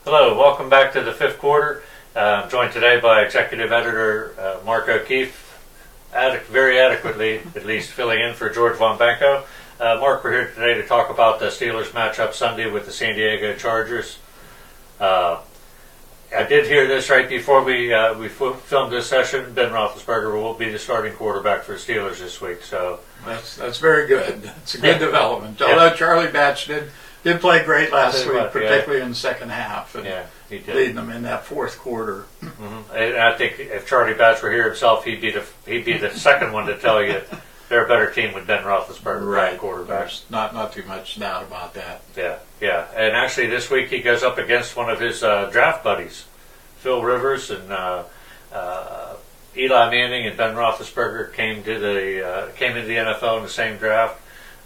Hello, welcome back to the fifth quarter. I'm joined today by Executive Editor Mark O'Keefe, very adequately, at least, filling in for George Von Benko. Mark, we're here today to talk about the Steelers matchup Sunday with the San Diego Chargers. I did hear this right before we filmed this session. Ben Roethlisberger will be the starting quarterback for the Steelers this week. So that's very good. It's a good development. Although Charlie Batch did play great last week, particularly in the second half, and he did, leading them in that fourth quarter. Mm-hmm. And I think if Charlie Batch were here himself, he'd be the second one to tell you they're a better team with Ben Roethlisberger playing quarterback. There's not too much doubt about that. Yeah. And actually, this week he goes up against one of his draft buddies, Phil Rivers, and Eli Manning and Ben Roethlisberger came into the NFL in the same draft.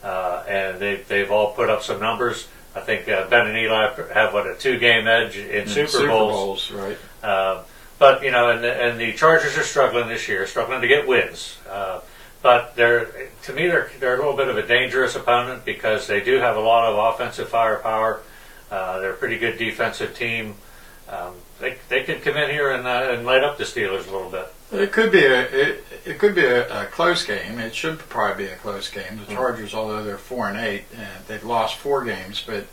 And they've all put up some numbers. I think Ben and Eli have a 2-game edge in Super Bowls, right? But and the Chargers are struggling this year, struggling to get wins. But they're a little bit of a dangerous opponent because they do have a lot of offensive firepower. They're a pretty good defensive team. They could come in here and light up the Steelers a little bit. It could be a close game. It should probably be a close game. The Chargers, although they're 4-8, and they've lost 4 games, but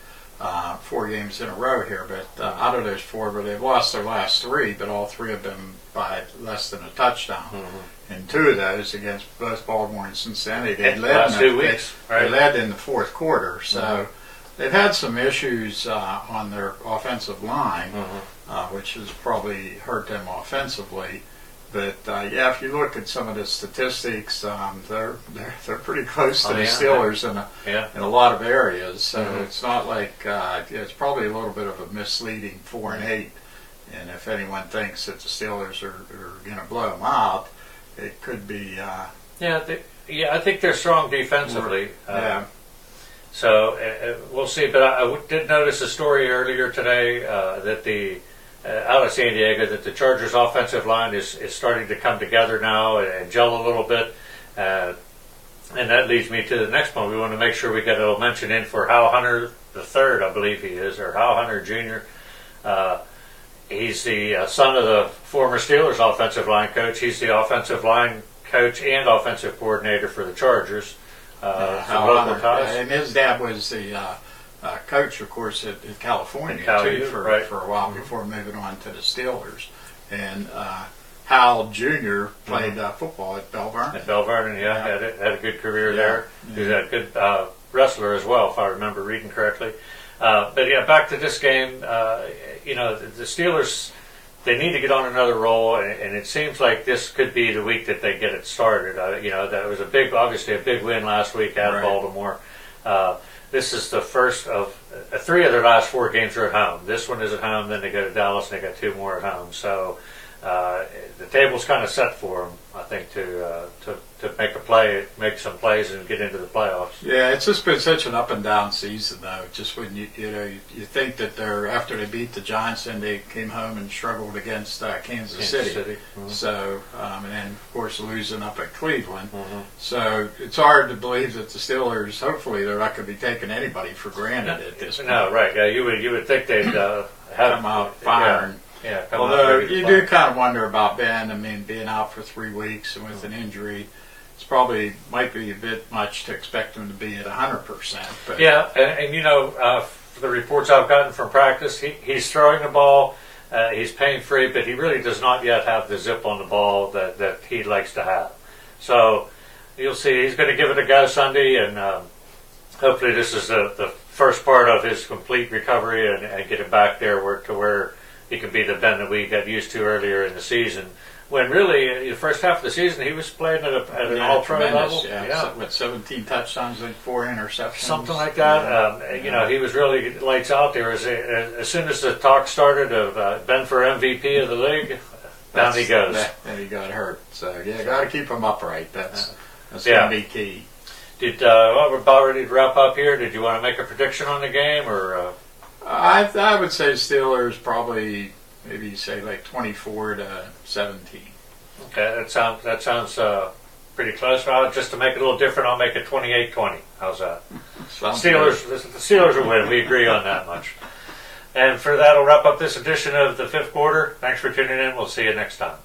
4 games in a row here. But out of those 4, but they've lost their last 3, but all 3 of them by less than a touchdown. Mm-hmm. And 2 of those against both Baltimore and Cincinnati, they led in the fourth quarter. So they've had some issues on their offensive line, which has probably hurt them offensively. But if you look at some of the statistics, they're pretty close to the Steelers in a lot of areas. So it's not like it's probably a little bit of a misleading 4-8. And if anyone thinks that the Steelers are going to blow them out, it could be. I think they're strong defensively. So we'll see. But I did notice a story earlier today that out of San Diego, that the Chargers' offensive line is starting to come together now and gel a little bit. And that leads me to the next one. We want to make sure we get a mention in for Hal Hunter III, I believe he is, or Hal Hunter Jr. He's the son of the former Steelers offensive line coach. He's the offensive line coach and offensive coordinator for the Chargers. And his dad was the coach, of course, at California too for a while before moving on to the Steelers. And Hal Jr. played football at Bell Vernon. At Bell Vernon, had a good career there. He was a good wrestler as well, if I remember reading correctly. But back to this game. The Steelers, they need to get on another roll, and it seems like this could be the week that they get it started. That was obviously a big win last week at Baltimore. This is the first of 3 of their last 4 games are at home. This one is at home, then they go to Dallas, and they got 2 more at home. So the table's kind of set for them, I think, to make some plays and get into the playoffs. Yeah, it's just been such an up and down season, though. Just when you think that after they beat the Giants, and they came home and struggled against Kansas City. Mm-hmm. So and then of course losing up at Cleveland. Mm-hmm. So it's hard to believe that the Steelers, hopefully, they're not going to be taking anybody for granted at this point. No, right? Yeah, you would think they'd have come out firing. Although you do kind of wonder about Ben. I mean, being out for 3 weeks and with an injury, it's probably might be a bit much to expect him to be at 100%. But and the reports I've gotten from practice, he's throwing the ball, he's pain-free, but he really does not yet have the zip on the ball that he likes to have. So you'll see he's going to give it a go Sunday, and hopefully this is the first part of his complete recovery and get him back there to where he can be the Ben that we got used to earlier in the season. When really, the first half of the season, he was playing at an all-pro level. With 17 touchdowns and 4 interceptions. Something like that. He was really lights out there. As soon as the talk started of Ben for MVP of the league, down he goes. And he got hurt. So, got to keep him upright. That's going to be key. We're about ready to wrap up here. Did you want to make a prediction on the game, or? I would say Steelers probably maybe say like 24-17. Okay, that sounds pretty close. Just to make it a little different, I'll make it 28-20. How's that? The Steelers will win. We agree on that much. And for that, I'll wrap up this edition of the fifth quarter. Thanks for tuning in. We'll see you next time.